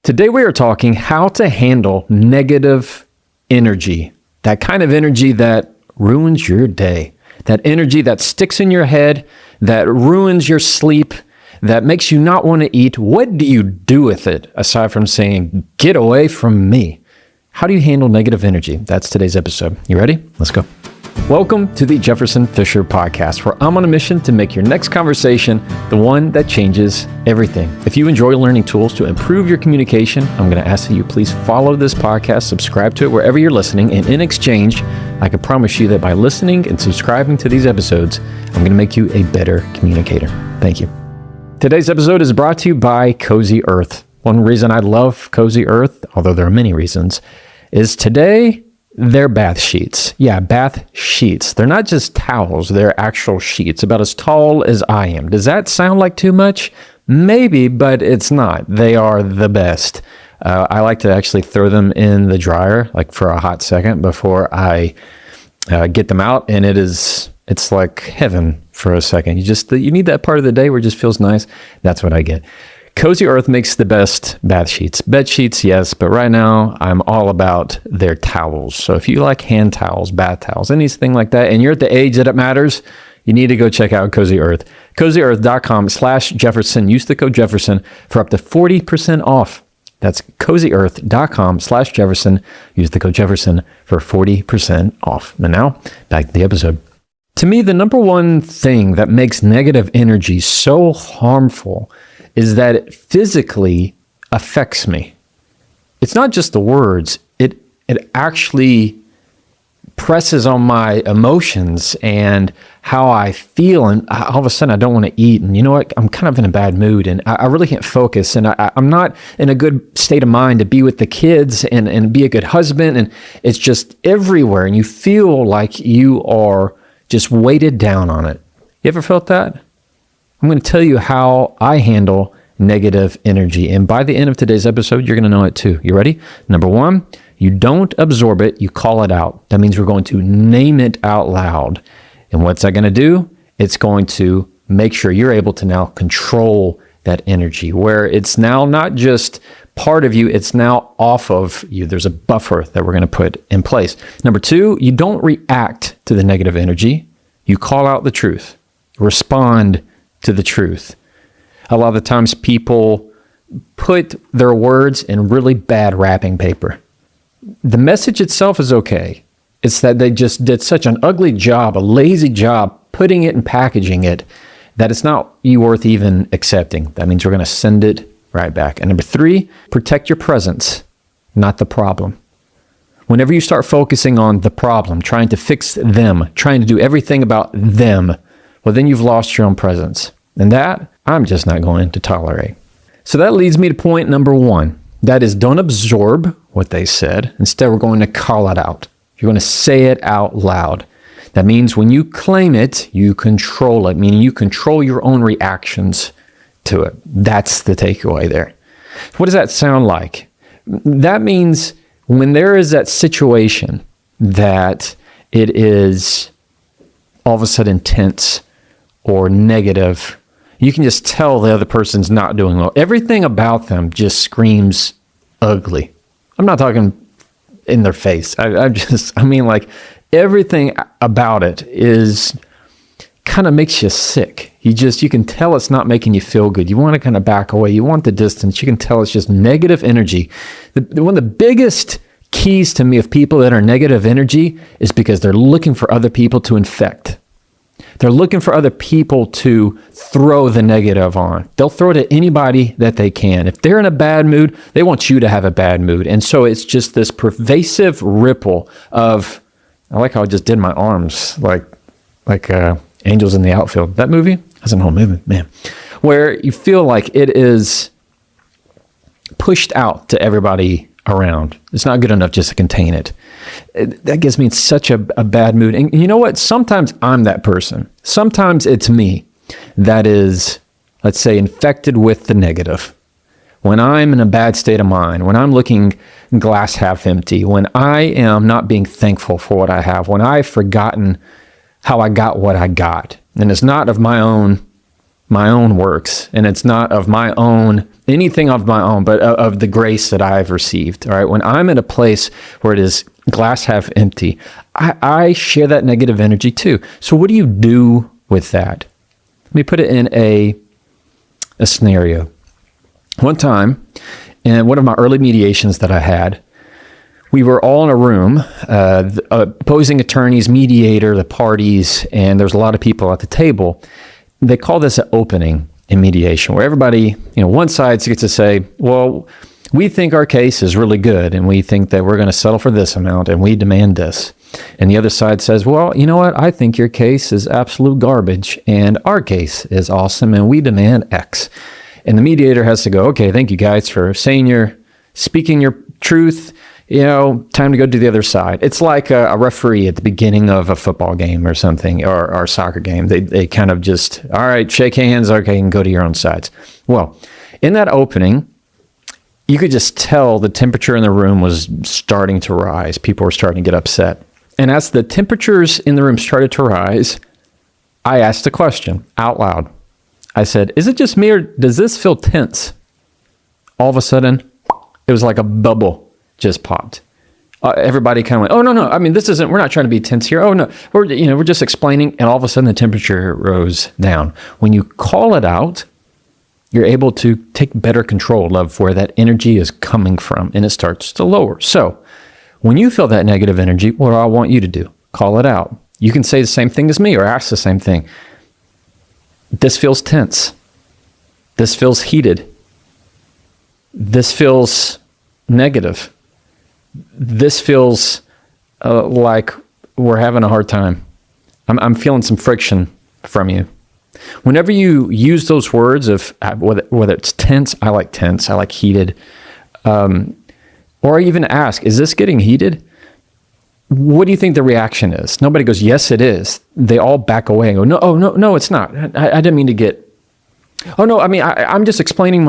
Today we are talking how to handle negative energy, that kind of energy that ruins your day, that energy that sticks in your head, that ruins your sleep, that makes you not want to eat. What do you do with it aside from saying, get away from me? How do you handle negative energy? That's today's episode. You ready? Let's go. Welcome to the Jefferson Fisher Podcast, where I'm on a mission to make your next conversation the one that changes everything. If you enjoy learning tools to improve your communication, I'm going to ask that you please follow this podcast, subscribe to it wherever you're listening, and in exchange, I can promise you that by listening and subscribing to these episodes, I'm going to make you a better communicator. Thank you. Today's episode is brought to you by Cozy Earth. One reason I love Cozy Earth, although there are many reasons, is today they're bath sheets. Yeah, bath sheets. They're not just towels, they're actual sheets, about as tall as I am. Does that sound like too much? Maybe, but it's not. They are the best. I like to actually throw them in the dryer, like for a hot second before I get them out, and it's like heaven for a second. You need that part of the day where it just feels nice. That's what I get. Cozy Earth makes the best bath sheets. Bed sheets, yes, but right now I'm all about their towels. So if you like hand towels, bath towels, anything like that, and you're at the age that it matters, you need to go check out Cozy Earth. CozyEarth.com/Jefferson. Use the code Jefferson for up to 40% off. That's CozyEarth.com/Jefferson. Use the code Jefferson for 40% off. And now, back to the episode. To me, the number one thing that makes negative energy so harmful is that it physically affects me. It's not just the words, it actually presses on my emotions and how I feel, and all of a sudden I don't want to eat, and you know what, I'm kind of in a bad mood, and I really can't focus, and I'm not in a good state of mind to be with the kids and be a good husband, and it's just everywhere, and you feel like you are just weighted down on it. You ever felt that? I'm going to tell you how I handle negative energy. And by the end of today's episode, you're going to know it too. You ready? Number one, you don't absorb it, you call it out. That means we're going to name it out loud. And what's that going to do? It's going to make sure you're able to now control that energy, where it's now not just part of you, it's now off of you. There's a buffer that we're going to put in place. Number two, you don't react to the negative energy. You call out the truth. Respond to the truth. A lot of the times people put their words in really bad wrapping paper. The message itself is okay. It's that they just did such an ugly job, a lazy job putting it and packaging it, that it's not worth even accepting. That means we're going to send it right back. And number three, protect your presence, not the problem. Whenever you start focusing on the problem, trying to fix them, trying to do everything about them, well, then you've lost your own presence. And that, I'm just not going to tolerate. So that leads me to point number one. That is, don't absorb what they said. Instead, we're going to call it out. You're going to say it out loud. That means when you claim it, you control it, meaning you control your own reactions to it. That's the takeaway there. What does that sound like? That means when there is that situation that it is all of a sudden tense or negative, you can just tell the other person's not doing well. Everything about them just screams ugly. I'm not talking in their face. I mean like everything about it is kind of makes you sick. You can tell it's not making you feel good. You want to kind of back away. You want the distance. You can tell it's just negative energy. One of the biggest keys to me of people that are negative energy is because they're looking for other people to infect. They're looking for other people to throw the negative on. They'll throw it at anybody that they can. If they're in a bad mood, they want you to have a bad mood. And so it's just this pervasive ripple of, I like how I just did my arms like Angels in the Outfield. That movie? That's an old movie, man. Where you feel like it is pushed out to everybody around. It's not good enough just to contain it. That gets me in such a bad mood. And you know what? Sometimes I'm that person. Sometimes it's me that is, let's say, infected with the negative. When I'm in a bad state of mind, when I'm looking glass half empty, when I am not being thankful for what I have, when I've forgotten how I got what I got, and it's not of my own works, and it's not of my own anything of my own, but of the grace that I've received. All right. When I'm in a place where it is glass half empty, I share that negative energy too. So what do you do with that? Let me put it in a scenario. One time, in one of my early mediations that I had, we were all in a room, the opposing attorneys, mediator, the parties, and there's a lot of people at the table. They call this an opening in mediation, where everybody, one side gets to say, well, we think our case is really good, and we think that we're going to settle for this amount, and we demand this. And the other side says, well, you know what? I think your case is absolute garbage, and our case is awesome, and we demand X. And the mediator has to go, okay, thank you guys for speaking your truth. Time to go to the other side. It's like a referee at the beginning of a football game or something, or a soccer game. They kind of just, all right, shake hands, okay, and go to your own sides. Well, in that opening, you could just tell the temperature in the room was starting to rise. People were starting to get upset. And as the temperatures in the room started to rise, I asked a question out loud. I said, is it just me, or does this feel tense? All of a sudden, it was like a bubble just popped. Everybody kind of went, oh, no. I mean, we're not trying to be tense here. Oh, no, we're just explaining. And all of a sudden the temperature rose down. When you call it out, you're able to take better control of where that energy is coming from, and it starts to lower. So when you feel that negative energy, what do I want you to do? Call it out. You can say the same thing as me or ask the same thing. This feels tense. This feels heated. This feels negative. This feels like we're having a hard time. I'm feeling some friction from you. Whenever you use those words of whether it's tense, I like heated, or even ask, is this getting heated? What do you think the reaction is? Nobody goes, yes, it is. They all back away and go, no, it's not. I didn't mean to get, I'm just explaining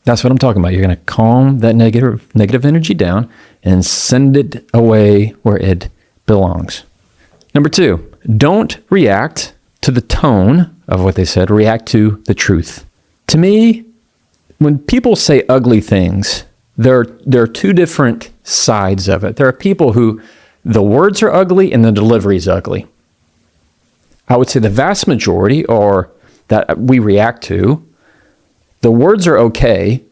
that's what I'm talking about. You're going to calm that negative energy down and send it away where it belongs. Number 2, don't react to the tone of what they said. React to the truth. To me, when people say ugly things, there are two different sides of it. There are people who the words are ugly and the delivery is ugly. I would say the vast majority, or that we react to, the words are okay.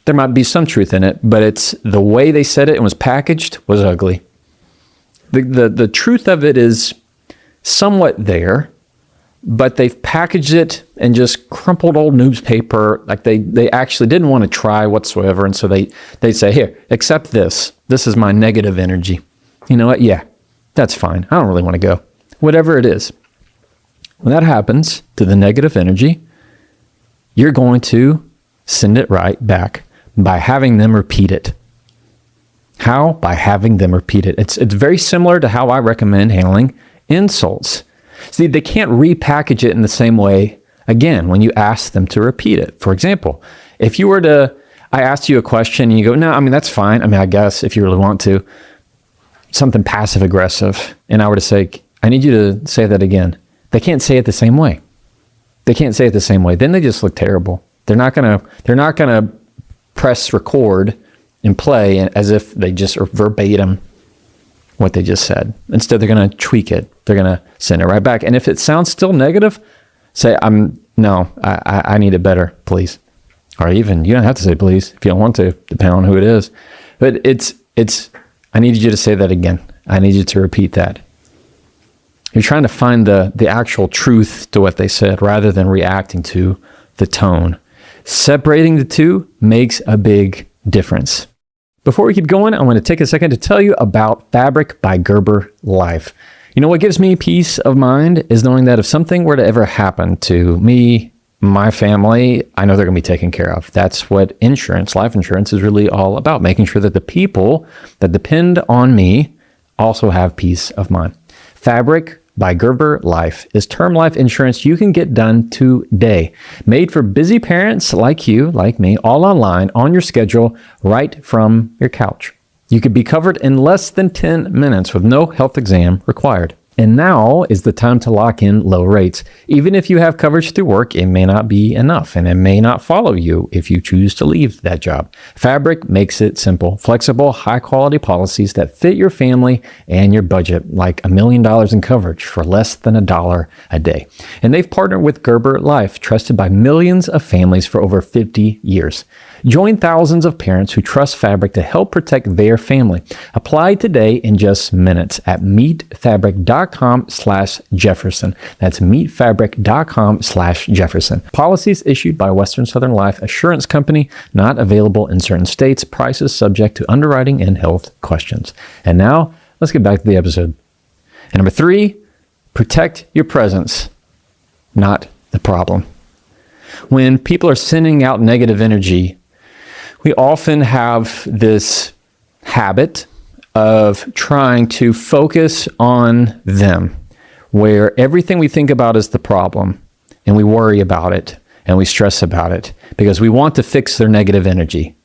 There might be some truth in it, but it's the way they said it and was packaged was ugly. The truth of it is somewhat there, but they've packaged it in just crumpled old newspaper. Like they actually didn't want to try whatsoever. And so they say, here, accept this. This is my negative energy. You know what? Yeah, that's fine. I don't really want to go. Whatever it is. When that happens to the negative energy, you're going to send it right back by having them repeat it. How? By having them repeat it. It's very similar to how I recommend handling insults. See, they can't repackage it in the same way again when you ask them to repeat it. For example, if you were to, I asked you a question and you go, no, that's fine. I guess if you really want to, something passive aggressive, and I were to say, I need you to say that again. They can't say it the same way. Then they just look terrible. They're not gonna press record and play as if they just are verbatim what they just said. Instead, they're gonna tweak it. They're gonna send it right back. And if it sounds still negative, say, I need it better, please. Or even, you don't have to say please if you don't want to, depending on who it is. But it's I need you to say that again. I need you to repeat that. You're trying to find the actual truth to what they said rather than reacting to the tone. Separating the two makes a big difference. Before we keep going, I want to take a second to tell you about Fabric by Gerber Life. You know what gives me peace of mind is knowing that if something were to ever happen to me, my family, I know they're going to be taken care of. That's what insurance, life insurance, is really all about, making sure that the people that depend on me also have peace of mind. Fabric by Gerber Life is term life insurance you can get done today. Made for busy parents like you, like me, all online, on your schedule, right from your couch. You could be covered in less than 10 minutes with no health exam required. And now is the time to lock in low rates. Even if you have coverage through work, it may not be enough and it may not follow you if you choose to leave that job. Fabric makes it simple, flexible, high quality policies that fit your family and your budget, like $1 million in coverage for less than $1 a day. And they've partnered with Gerber Life, trusted by millions of families for over 50 years. Join thousands of parents who trust Fabric to help protect their family. Apply today in just minutes at meetfabric.com/Jefferson. That's meetfabric.com/Jefferson. Policies issued by Western Southern Life Assurance Company, not available in certain states. Prices subject to underwriting and health questions. And now, let's get back to the episode. And number 3, protect your presence, not the problem. When people are sending out negative energy, we often have this habit of trying to focus on them, where everything we think about is the problem, and we worry about it, and we stress about it, because we want to fix their negative energy.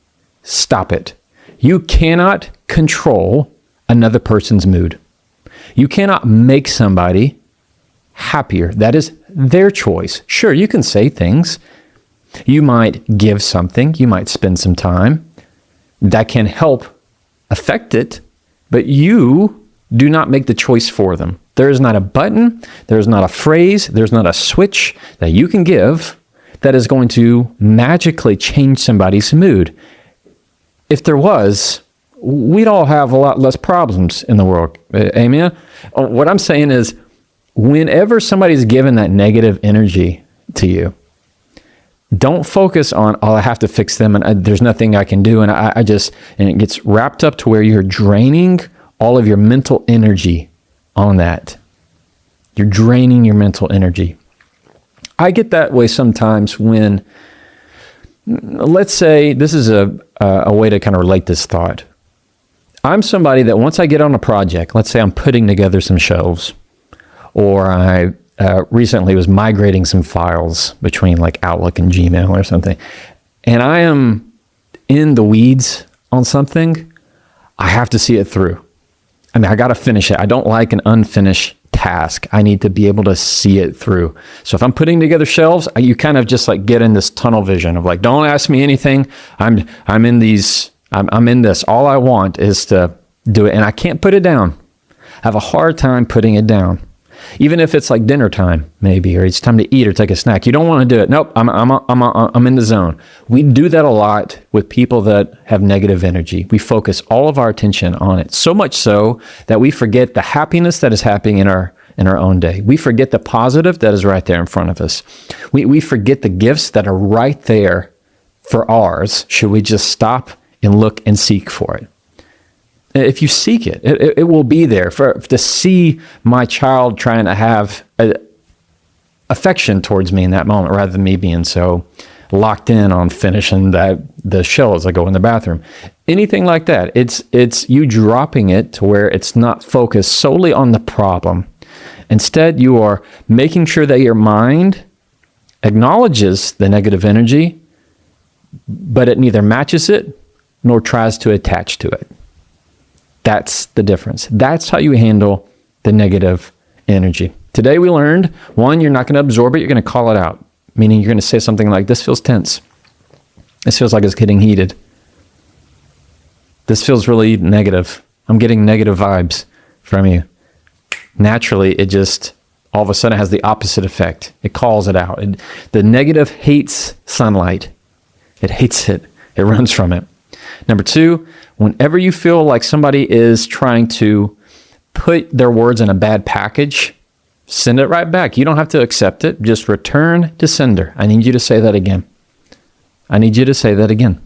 Stop it. You cannot control another person's mood. You cannot make somebody happier. That is their choice. Sure, you can say things. You might give something. You might spend some time. That can help affect it, but you do not make the choice for them. There is not a button. There's not a phrase. There's not a switch that you can give that is going to magically change somebody's mood. If there was, we'd all have a lot less problems in the world. Amen? What I'm saying is, whenever somebody's given that negative energy to you, don't focus on, oh, I have to fix them and there's nothing I can do. And and it gets wrapped up to where you're draining all of your mental energy on that. You're draining your mental energy. I get that way sometimes when, let's say, this is a way to kind of relate this thought. I'm somebody that once I get on a project, let's say I'm putting together some shelves, or I recently was migrating some files between like Outlook and Gmail or something, and I am in the weeds on something, I have to see it through. I mean, I got to finish it. I don't like an unfinished task. I need to be able to see it through. So if I'm putting together shelves, you kind of just like get in this tunnel vision of like, don't ask me anything. I'm in this. All I want is to do it, and I can't put it down. I have a hard time putting it down. Even if it's like dinner time, maybe, or it's time to eat or take a snack, you don't want to do it. Nope, I'm in the zone. We do that a lot with people that have negative energy. We focus all of our attention on it, so much so that we forget the happiness that is happening in our own day. We forget the positive that is right there in front of us. We forget the gifts that are right there for ours. Should we just stop and look and seek for it? If you seek it, it will be there. To see my child trying to have affection towards me in that moment, rather than me being so locked in on finishing the shell as I go in the bathroom. Anything like that. It's you dropping it to where it's not focused solely on the problem. Instead, you are making sure that your mind acknowledges the negative energy, but it neither matches it nor tries to attach to it. That's the difference. That's how you handle the negative energy. Today we learned, 1, you're not going to absorb it, you're going to call it out. Meaning you're going to say something like, this feels tense. This feels like it's getting heated. This feels really negative. I'm getting negative vibes from you. Naturally, it just all of a sudden has the opposite effect. It calls it out. The negative hates sunlight. It hates it. It runs from it. Number 2, whenever you feel like somebody is trying to put their words in a bad package, send it right back. You don't have to accept it. Just return to sender. I need you to say that again. I need you to say that again.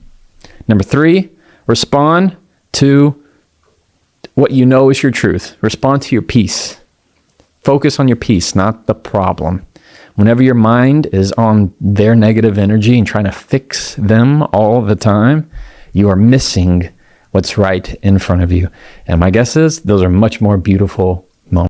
Number 3, respond to what you know is your truth. Respond to your peace. Focus on your peace, not the problem. Whenever your mind is on their negative energy and trying to fix them all the time, you are missing what's right in front of you. And my guess is those are much more beautiful